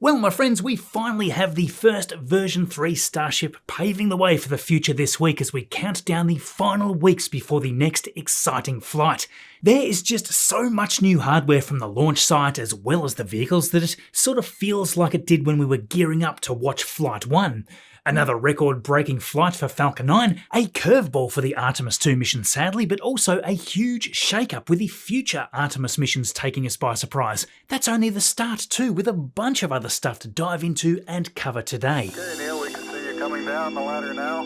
Well, my friends, we finally have the first version 3 Starship paving the way for the future this week as we count down the final weeks before the next exciting flight. There is just so much new hardware from the launch site as well as the vehicles that it sort of feels like it did when we were gearing up to watch Flight 1. Another record-breaking flight for Falcon 9, a curveball for the Artemis II mission sadly, but also a huge shakeup with the future Artemis missions taking us by surprise. That's only the start too, with a bunch of other stuff to dive into and cover today. Okay, Niall, we can see you coming down the ladder now.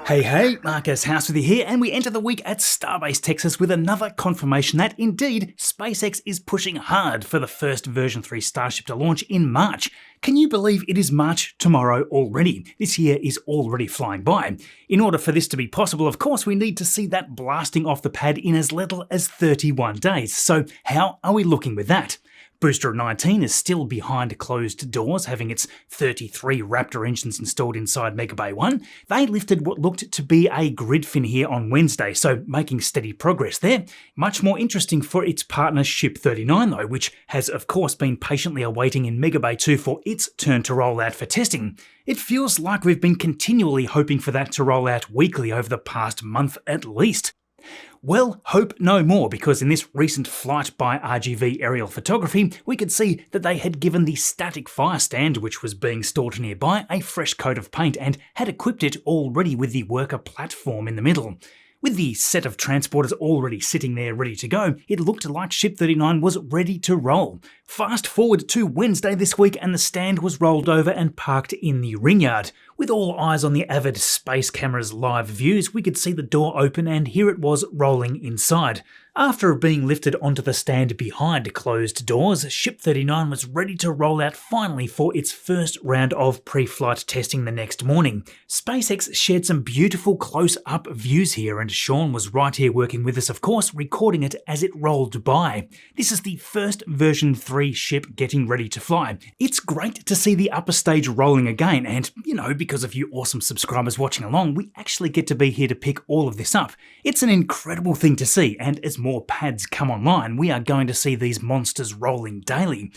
Hey, Marcus House with you here, and we enter the week at Starbase, Texas with another confirmation that indeed SpaceX is pushing hard for the first version 3 Starship to launch in March. Can you believe it is March tomorrow already? This year is already flying by. In order for this to be possible, of course, we need to see that blasting off the pad in as little as 31 days. So how are we looking with that? Booster 19 is still behind closed doors, having its 33 Raptor engines installed inside Mega Bay 1. They lifted what looked to be a grid fin here on Wednesday, so making steady progress there. Much more interesting for its partner Ship 39 though, which has of course been patiently awaiting in Mega Bay 2 for its turn to roll out for testing. It feels like we've been continually hoping for that to roll out weekly over the past month at least. Well, hope no more, because in this recent flight by RGV Aerial Photography, we could see that they had given the static fire stand, which was being stored nearby, a fresh coat of paint and had equipped it already with the worker platform in the middle. With the set of transporters already sitting there ready to go, it looked like Ship 39 was ready to roll. Fast forward to Wednesday this week and the stand was rolled over and parked in the ring yard. With all eyes on the Avid space camera's live views, we could see the door open and here it was rolling inside. After being lifted onto the stand behind closed doors, Ship 39 was ready to roll out finally for its first round of pre-flight testing the next morning. SpaceX shared some beautiful close-up views here, and Shaun was right here working with us, of course, recording it as it rolled by. This is the first version 3 ship getting ready to fly. It's great to see the upper stage rolling again, and, because of you awesome subscribers watching along, we actually get to be here to pick all of this up. It's an incredible thing to see, and as more pads come online, we are going to see these monsters rolling daily.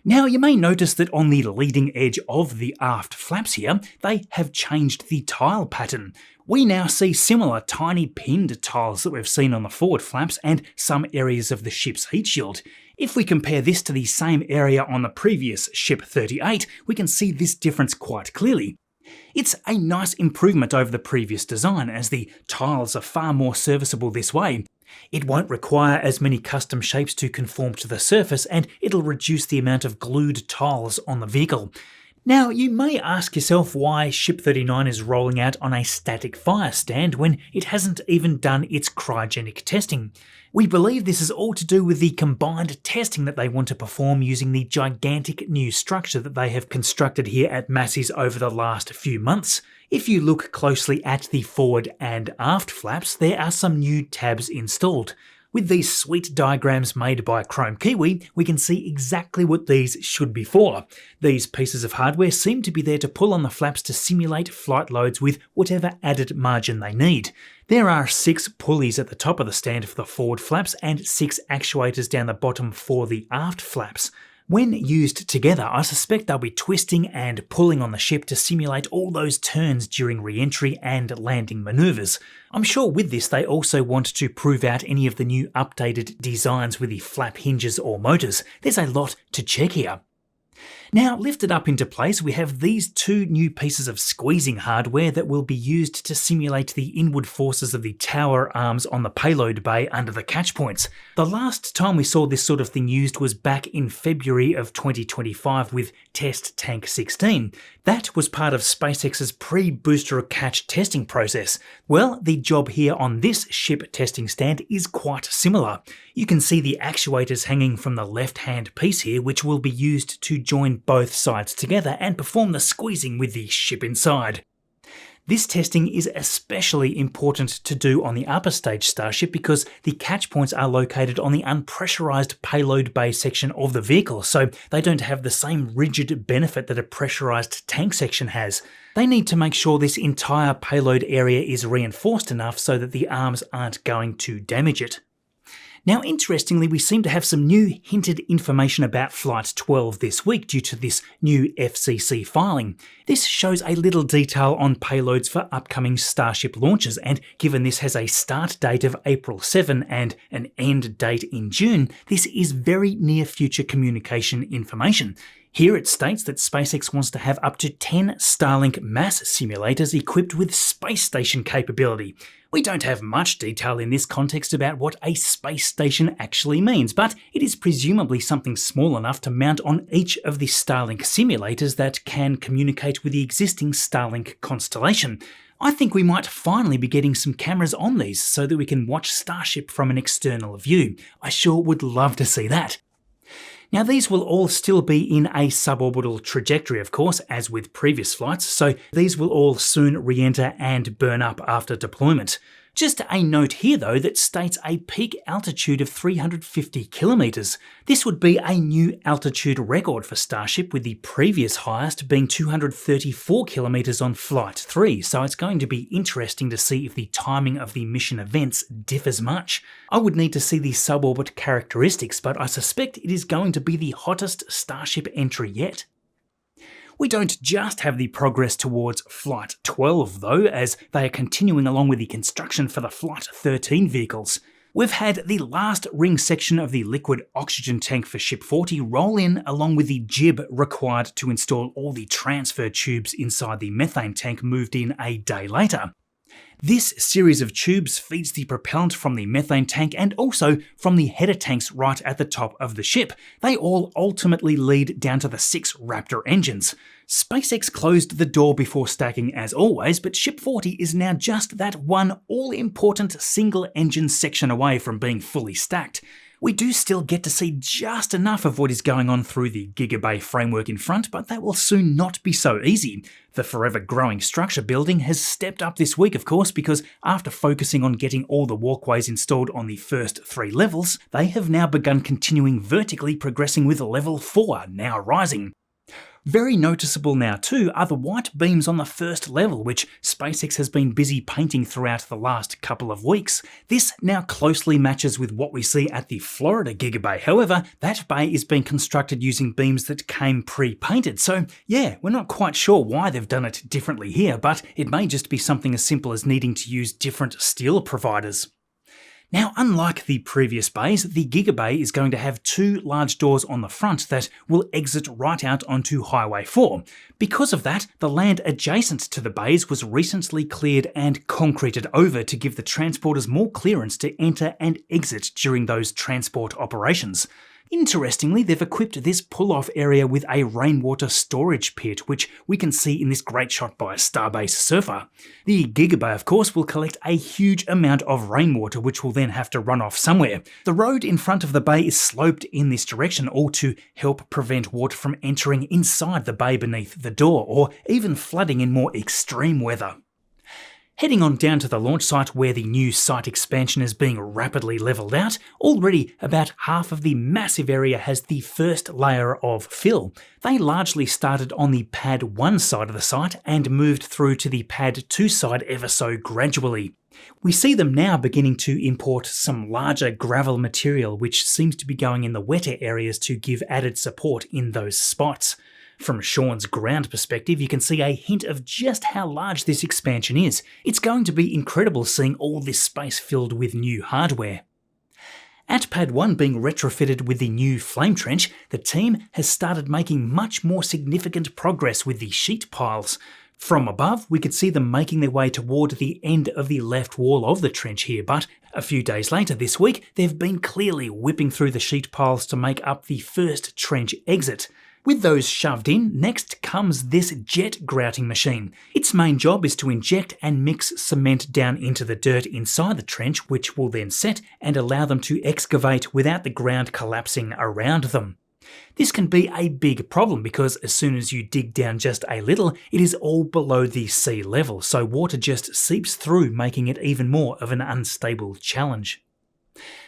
Now, you may notice that on the leading edge of the aft flaps here, they have changed the tile pattern. We now see similar tiny pinned tiles that we've seen on the forward flaps and some areas of the ship's heat shield. If we compare this to the same area on the previous Ship 38, we can see this difference quite clearly. It's a nice improvement over the previous design, as the tiles are far more serviceable this way. It won't require as many custom shapes to conform to the surface, and it'll reduce the amount of glued tiles on the vehicle. Now, you may ask yourself why Ship 39 is rolling out on a static fire stand when it hasn't even done its cryogenic testing. We believe this is all to do with the combined testing that they want to perform using the gigantic new structure that they have constructed here at Massey's over the last few months. If you look closely at the forward and aft flaps, there are some new tabs installed. With these sweet diagrams made by Chrome Kiwi, we can see exactly what these should be for. These pieces of hardware seem to be there to pull on the flaps to simulate flight loads with whatever added margin they need. There are 6 pulleys at the top of the stand for the forward flaps and 6 actuators down the bottom for the aft flaps. When used together, I suspect they'll be twisting and pulling on the ship to simulate all those turns during re-entry and landing manoeuvres. I'm sure with this they also want to prove out any of the new updated designs with the flap hinges or motors. There's a lot to check here. Now, lifted up into place, we have these 2 new pieces of squeezing hardware that will be used to simulate the inward forces of the tower arms on the payload bay under the catch points. The last time we saw this sort of thing used was back in February of 2025 with Test Tank 16. That was part of SpaceX's pre-booster catch testing process. Well, the job here on this ship testing stand is quite similar. You can see the actuators hanging from the left-hand piece here, which will be used to join both sides together and perform the squeezing with the ship inside. This testing is especially important to do on the upper stage Starship because the catch points are located on the unpressurized payload bay section of the vehicle, so they don't have the same rigid benefit that a pressurized tank section has. They need to make sure this entire payload area is reinforced enough so that the arms aren't going to damage it. Now, interestingly, we seem to have some new hinted information about Flight 12 this week due to this new FCC filing. This shows a little detail on payloads for upcoming Starship launches, and given this has a start date of April 7 and an end date in June, this is very near future communication information. Here it states that SpaceX wants to have up to 10 Starlink mass simulators equipped with space station capability. We don't have much detail in this context about what a space station actually means, but it is presumably something small enough to mount on each of the Starlink simulators that can communicate with the existing Starlink constellation. I think we might finally be getting some cameras on these so that we can watch Starship from an external view. I sure would love to see that. Now, these will all still be in a suborbital trajectory, of course, as with previous flights, so these will all soon re-enter and burn up after deployment. Just a note here though that states a peak altitude of 350 kilometers. This would be a new altitude record for Starship, with the previous highest being 234 kilometers on Flight 3, so it's going to be interesting to see if the timing of the mission events differs much. I would need to see the suborbit characteristics, but I suspect it is going to be the hottest Starship entry yet. We don't just have the progress towards Flight 12 though, as they are continuing along with the construction for the Flight 13 vehicles. We've had the last ring section of the liquid oxygen tank for Ship 40 roll in, along with the jib required to install all the transfer tubes inside the methane tank moved in a day later. This series of tubes feeds the propellant from the methane tank and also from the header tanks right at the top of the ship. They all ultimately lead down to the 6 Raptor engines. SpaceX closed the door before stacking as always, but Ship 40 is now just that one all-important single-engine section away from being fully stacked. We do still get to see just enough of what is going on through the Gigabay framework in front, but that will soon not be so easy. The forever growing structure building has stepped up this week, of course, because after focusing on getting all the walkways installed on the first 3 levels, they have now begun continuing vertically, progressing with level 4 now rising. Very noticeable now too are the white beams on the first level, which SpaceX has been busy painting throughout the last couple of weeks. This now closely matches with what we see at the Florida Gigabay. However, that bay is being constructed using beams that came pre-painted, so yeah, we're not quite sure why they've done it differently here, but it may just be something as simple as needing to use different steel providers. Now, unlike the previous bays, the Gigabay is going to have 2 large doors on the front that will exit right out onto Highway 4. Because of that, the land adjacent to the bays was recently cleared and concreted over to give the transporters more clearance to enter and exit during those transport operations. Interestingly, they've equipped this pull-off area with a rainwater storage pit, which we can see in this great shot by a Starbase surfer. The Gigabay, of course, will collect a huge amount of rainwater, which will then have to run off somewhere. The road in front of the bay is sloped in this direction, all to help prevent water from entering inside the bay beneath the door, or even flooding in more extreme weather. Heading on down to the launch site where the new site expansion is being rapidly levelled out, already about half of the massive area has the first layer of fill. They largely started on the Pad 1 side of the site and moved through to the Pad 2 side ever so gradually. We see them now beginning to import some larger gravel material, which seems to be going in the wetter areas to give added support in those spots. From Shaun's ground perspective, you can see a hint of just how large this expansion is. It's going to be incredible seeing all this space filled with new hardware. At Pad 1 being retrofitted with the new flame trench, the team has started making much more significant progress with the sheet piles. From above, we could see them making their way toward the end of the left wall of the trench here, but a few days later this week, they've been clearly whipping through the sheet piles to make up the first trench exit. With those shoved in, next comes this jet grouting machine. Its main job is to inject and mix cement down into the dirt inside the trench, which will then set and allow them to excavate without the ground collapsing around them. This can be a big problem because as soon as you dig down just a little, it is all below the sea level, so water just seeps through, making it even more of an unstable challenge.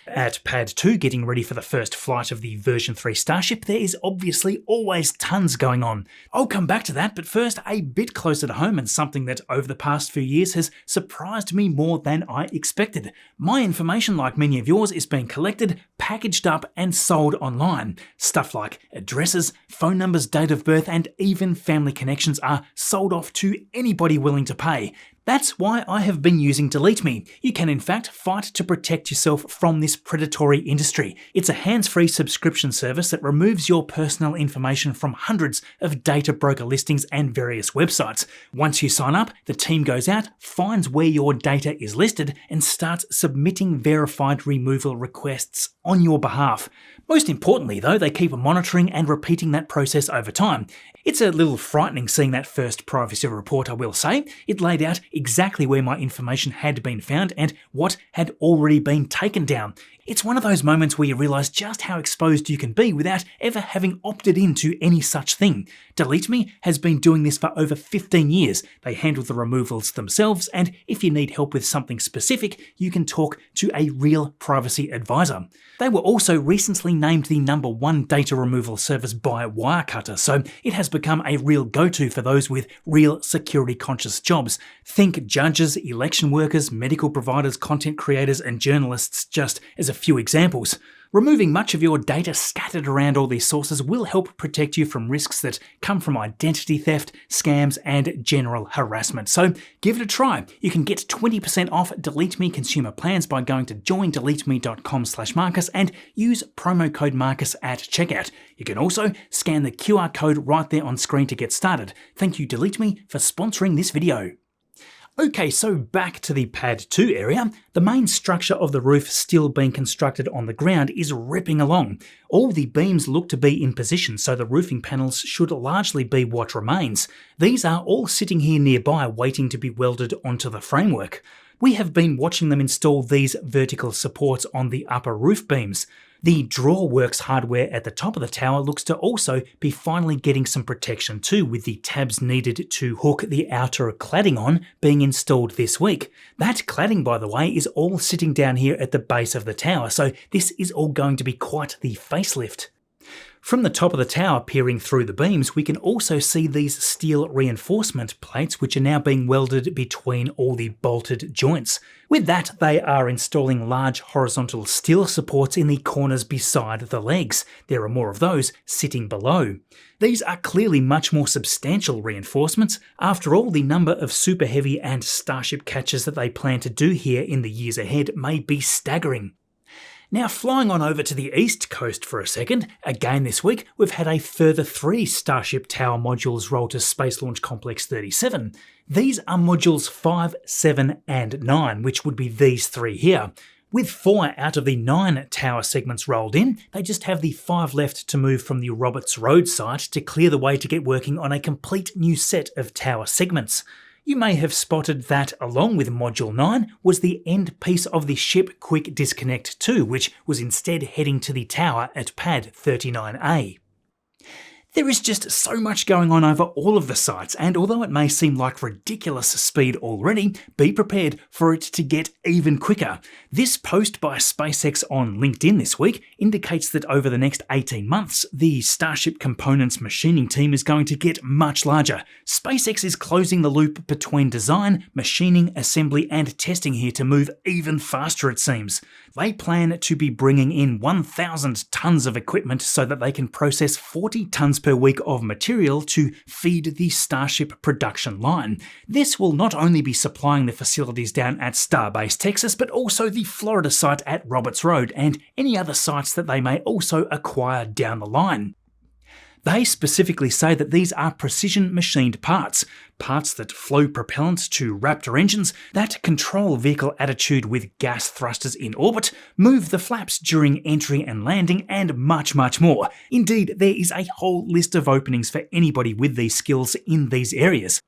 At Pad 2, getting ready for the first flight of the version 3 Starship, there is obviously always tons going on. I'll come back to that, but first, a bit closer to home and something that over the past few years has surprised me more than I expected. My information, like many of yours, is being collected, packaged up and sold online. Stuff like addresses, phone numbers, date of birth and even family connections are sold off to anybody willing to pay. That's why I have been using Delete Me. You can in fact fight to protect yourself from this predatory industry. It's a hands-free subscription service that removes your personal information from hundreds of data broker listings and various websites. Once you sign up, the team goes out, finds where your data is listed and starts submitting verified removal requests on your behalf. Most importantly though, they keep monitoring and repeating that process over time. It's a little frightening seeing that first privacy report, I will say. It laid out exactly where my information had been found and what had already been taken down. It's one of those moments where you realise just how exposed you can be without ever having opted into any such thing. Delete Me has been doing this for over 15 years. They handle the removals themselves, and if you need help with something specific, you can talk to a real privacy advisor. They were also recently named the #1 data removal service by Wirecutter, so it has become a real go-to for those with real security-conscious jobs. Think judges, election workers, medical providers, content creators, and journalists, just as a few examples. Removing much of your data scattered around all these sources will help protect you from risks that come from identity theft, scams, and general harassment. So give it a try. You can get 20% off Delete Me consumer plans by going to joindeleteme.com/Marcus and use promo code Marcus at checkout. You can also scan the QR code right there on screen to get started. Thank you Delete Me for sponsoring this video. Okay, so back to the Pad 2 area. The main structure of the roof still being constructed on the ground is ripping along. All the beams look to be in position, so the roofing panels should largely be what remains. These are all sitting here nearby waiting to be welded onto the framework. We have been watching them install these vertical supports on the upper roof beams. The Drawworks hardware at the top of the tower looks to also be finally getting some protection too, with the tabs needed to hook the outer cladding on being installed this week. That cladding, by the way, is all sitting down here at the base of the tower, so this is all going to be quite the facelift. From the top of the tower peering through the beams, we can also see these steel reinforcement plates which are now being welded between all the bolted joints. With that, they are installing large horizontal steel supports in the corners beside the legs. There are more of those sitting below. These are clearly much more substantial reinforcements. After all, the number of Super Heavy and Starship catches that they plan to do here in the years ahead may be staggering. Now flying on over to the east coast for a second, again this week we've had a further 3 Starship Tower modules roll to Space Launch Complex 37. These are modules 5, 7 and 9, which would be these 3 here. With 4 out of the 9 tower segments rolled in, they just have the 5 left to move from the Roberts Road site to clear the way to get working on a complete new set of tower segments. You may have spotted that, along with Module 9, was the end piece of the ship Quick Disconnect 2, which was instead heading to the tower at Pad 39A. There is just so much going on over all of the sites, and although it may seem like ridiculous speed already, be prepared for it to get even quicker. This post by SpaceX on LinkedIn this week indicates that over the next 18 months, the Starship components machining team is going to get much larger. SpaceX is closing the loop between design, machining, assembly, and testing here to move even faster, it seems. They plan to be bringing in 1,000 tons of equipment so that they can process 40 tons per week of material to feed the Starship production line. This will not only be supplying the facilities down at Starbase, Texas, but also the Florida site at Roberts Road and any other sites that they may also acquire down the line. They specifically say that these are precision machined parts that flow propellant to Raptor engines, that control vehicle attitude with gas thrusters in orbit, move the flaps during entry and landing, and much, much more. Indeed, there is a whole list of openings for anybody with these skills in these areas.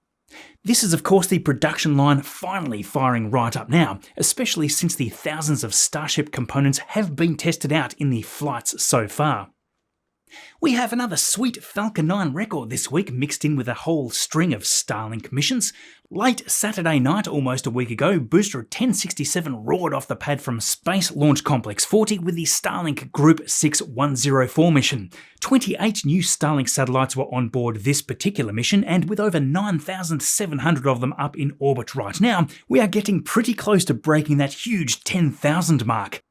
This is of course the production line finally firing right up now, especially since the thousands of Starship components have been tested out in the flights so far. We have another sweet Falcon 9 record this week, mixed in with a whole string of Starlink missions. Late Saturday night, almost a week ago, Booster 1067 roared off the pad from Space Launch Complex 40 with the Starlink Group 6104 mission. 28 new Starlink satellites were on board this particular mission, and with over 9,700 of them up in orbit right now, we are getting pretty close to breaking that huge 10,000 mark.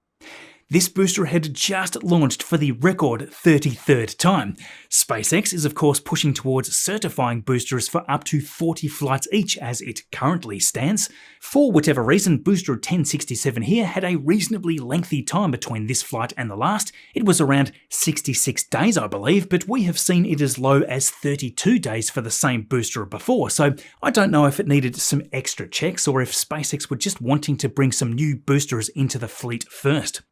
This booster had just launched for the record 33rd time. SpaceX is of course pushing towards certifying boosters for up to 40 flights each as it currently stands. For whatever reason, Booster 1067 here had a reasonably lengthy time between this flight and the last. It was around 66 days I believe, but we have seen it as low as 32 days for the same booster before, so I don't know if it needed some extra checks or if SpaceX were just wanting to bring some new boosters into the fleet first.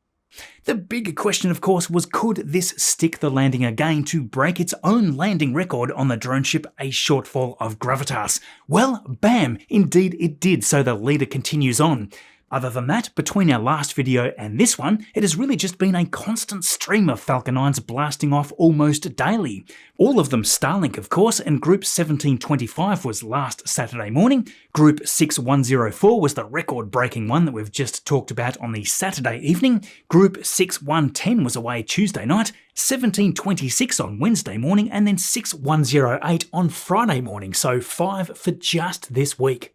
The big question, of course, was could this stick the landing again to break its own landing record on the drone ship, a shortfall of gravitas? Well, bam, indeed it did, so the leader continues on. Other than that, between our last video and this one, it has really just been a constant stream of Falcon 9s blasting off almost daily. All of them Starlink, of course, and Group 1725 was last Saturday morning. Group 6104 was the record-breaking one that we've just talked about on the Saturday evening. Group 6110 was away Tuesday night, 1726 on Wednesday morning, and then 6108 on Friday morning, so 5 for just this week.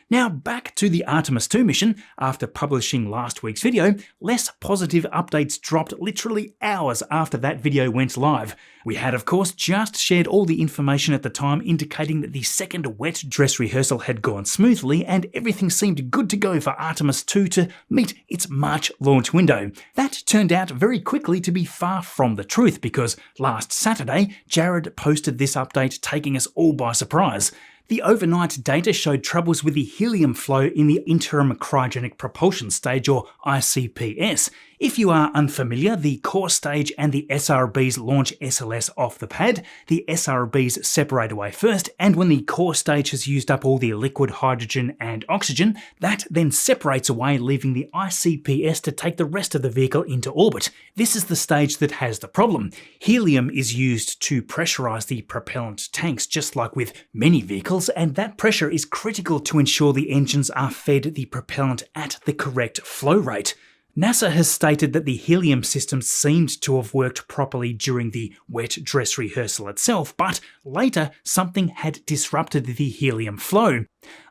Now back to the Artemis II mission. After publishing last week's video, less positive updates dropped literally hours after that video went live. We had of course just shared all the information at the time indicating that the second wet dress rehearsal had gone smoothly and everything seemed good to go for Artemis II to meet its March launch window. That turned out very quickly to be far from the truth because last Saturday, Jared posted this update taking us all by surprise. The overnight data showed troubles with the helium flow in the interim cryogenic propulsion stage, or ICPS. If you are unfamiliar, the core stage and the SRBs launch SLS off the pad. The SRBs separate away first, and when the core stage has used up all the liquid hydrogen and oxygen, that then separates away, leaving the ICPS to take the rest of the vehicle into orbit. This is the stage that has the problem. Helium is used to pressurize the propellant tanks, just like with many vehicles, and that pressure is critical to ensure the engines are fed the propellant at the correct flow rate. NASA has stated that the helium system seemed to have worked properly during the wet dress rehearsal itself, but later something had disrupted the helium flow.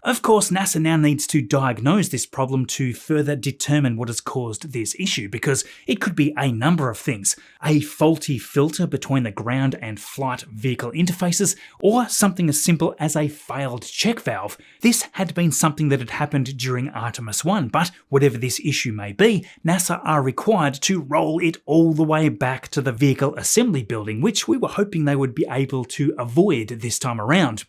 Of course, NASA now needs to diagnose this problem to further determine what has caused this issue, because it could be a number of things. A faulty filter between the ground and flight vehicle interfaces, or something as simple as a failed check valve. This had been something that had happened during Artemis I, but whatever this issue may be, NASA are required to roll it all the way back to the vehicle assembly building, which we were hoping they would be able to avoid this time around.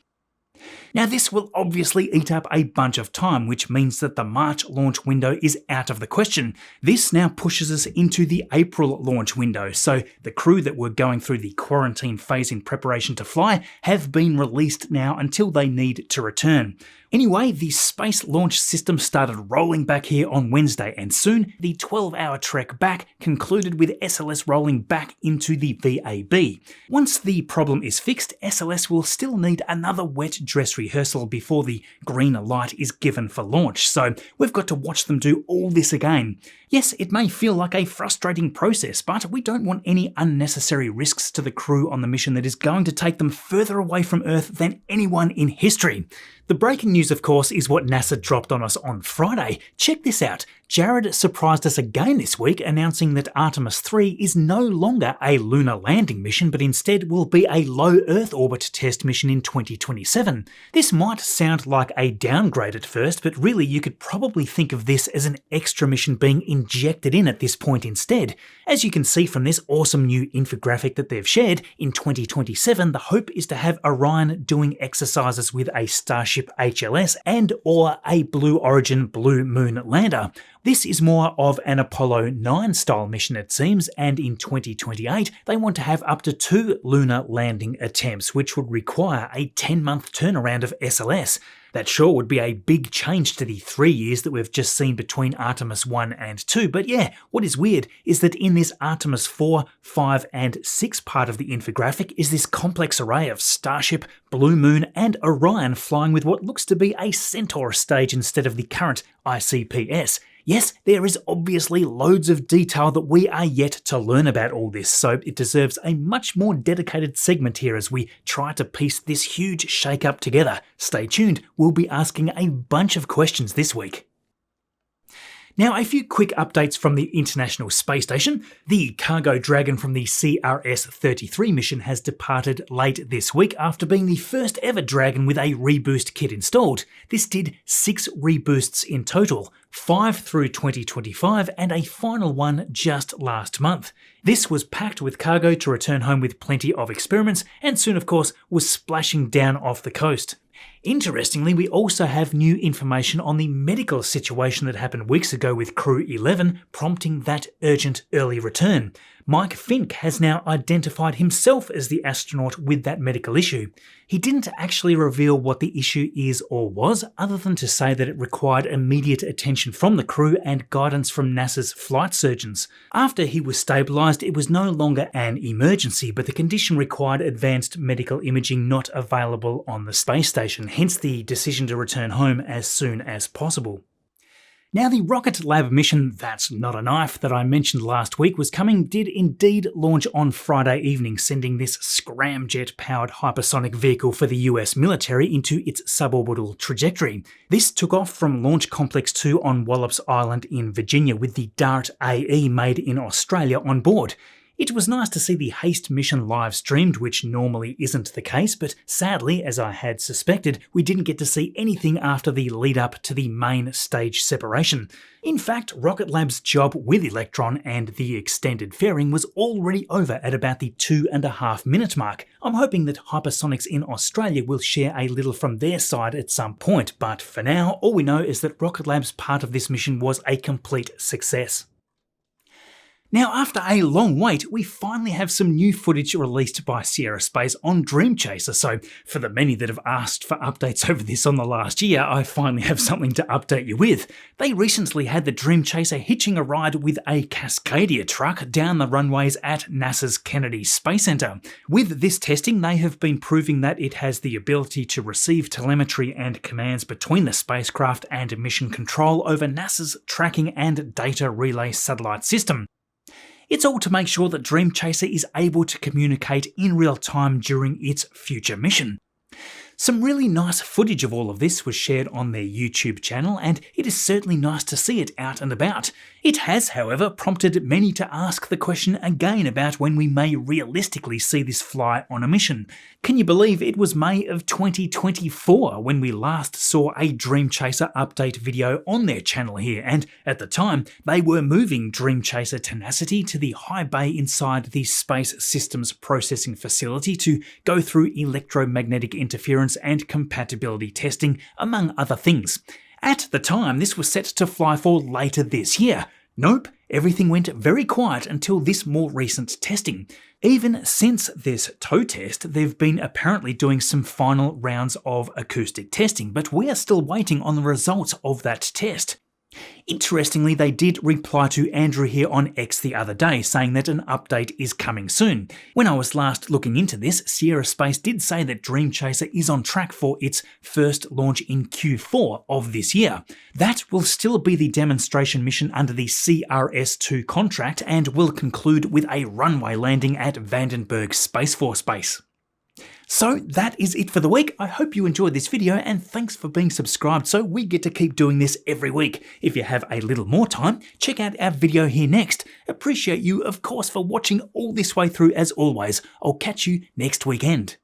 Now this will obviously eat up a bunch of time, which means that the March launch window is out of the question. This now pushes us into the April launch window, so the crew that were going through the quarantine phase in preparation to fly have been released now until they need to return. Anyway, the Space Launch System started rolling back here on Wednesday, and soon the 12-hour trek back concluded with SLS rolling back into the VAB. Once the problem is fixed, SLS will still need another wet dress rehearsal before the green light is given for launch, so we've got to watch them do all this again. Yes, it may feel like a frustrating process, but we don't want any unnecessary risks to the crew on the mission that is going to take them further away from Earth than anyone in history. The breaking news, of course, is what NASA dropped on us on Friday. Check this out. Jared surprised us again this week, announcing that Artemis III is no longer a lunar landing mission, but instead will be a low Earth orbit test mission in 2027. This might sound like a downgrade at first, but really you could probably think of this as an extra mission being injected in at this point instead. As you can see from this awesome new infographic that they've shared, in 2027 the hope is to have Orion doing exercises with a Starship HLS and or a Blue Origin Blue Moon lander. This is more of an Apollo 9 style mission it seems, and in 2028 they want to have up to 2 lunar landing attempts, which would require a 10-month turnaround of SLS. That sure would be a big change to the 3 years that we've just seen between Artemis 1 and 2, but yeah, what is weird is that in this Artemis 4, 5 and 6 part of the infographic is this complex array of Starship, Blue Moon and Orion flying with what looks to be a Centaur stage instead of the current ICPS. Yes, there is obviously loads of detail that we are yet to learn about all this, so it deserves a much more dedicated segment here as we try to piece this huge shake-up together. Stay tuned, we'll be asking a bunch of questions this week. Now, a few quick updates from the International Space Station. The cargo Dragon from the CRS-33 mission has departed late this week after being the first ever Dragon with a reboost kit installed. This did 6 reboosts in total, 5 through 2025 and a final one just last month. This was packed with cargo to return home with plenty of experiments and soon of course was splashing down off the coast. Interestingly, we also have new information on the medical situation that happened weeks ago with Crew 11, prompting that urgent early return. Mike Fink has now identified himself as the astronaut with that medical issue. He didn't actually reveal what the issue is or was, other than to say that it required immediate attention from the crew and guidance from NASA's flight surgeons. After he was stabilised, it was no longer an emergency, but the condition required advanced medical imaging not available on the space station, hence the decision to return home as soon as possible. Now, the Rocket Lab mission That's Not a Knife that I mentioned last week did indeed launch on Friday evening, sending this scramjet-powered hypersonic vehicle for the US military into its suborbital trajectory. This took off from Launch Complex 2 on Wallops Island in Virginia with the DART AE made in Australia on board. It was nice to see the HASTE mission live streamed, which normally isn't the case, but sadly, as I had suspected, we didn't get to see anything after the lead up to the main stage separation. In fact, Rocket Lab's job with Electron and the extended fairing was already over at about the 2.5 minute mark. I'm hoping that Hypersonics in Australia will share a little from their side at some point, but for now, all we know is that Rocket Lab's part of this mission was a complete success. Now, after a long wait, we finally have some new footage released by Sierra Space on Dream Chaser, so for the many that have asked for updates over this on the last year, I finally have something to update you with. They recently had the Dream Chaser hitching a ride with a Cascadia truck down the runways at NASA's Kennedy Space Center. With this testing, they have been proving that it has the ability to receive telemetry and commands between the spacecraft and mission control over NASA's tracking and data relay satellite system. It's all to make sure that Dream Chaser is able to communicate in real time during its future mission. Some really nice footage of all of this was shared on their YouTube channel, and it is certainly nice to see it out and about. It has, however, prompted many to ask the question again about when we may realistically see this fly on a mission. Can you believe it was May of 2024 when we last saw a Dream Chaser update video on their channel here, and at the time they were moving Dream Chaser Tenacity to the high bay inside the Space Systems Processing Facility to go through electromagnetic interference and compatibility testing, among other things. At the time, this was set to fly for later this year. Nope, everything went very quiet until this more recent testing. Even since this tow test, they've been apparently doing some final rounds of acoustic testing, but we are still waiting on the results of that test. Interestingly, they did reply to Andrew here on X the other day, saying that an update is coming soon. When I was last looking into this, Sierra Space did say that Dream Chaser is on track for its first launch in Q4 of this year. That will still be the demonstration mission under the CRS-2 contract and will conclude with a runway landing at Vandenberg Space Force Base. So that is it for the week. I hope you enjoyed this video and thanks for being subscribed so we get to keep doing this every week. If you have a little more time, check out our video here next. Appreciate you, of course, for watching all this way through as always. I'll catch you next weekend.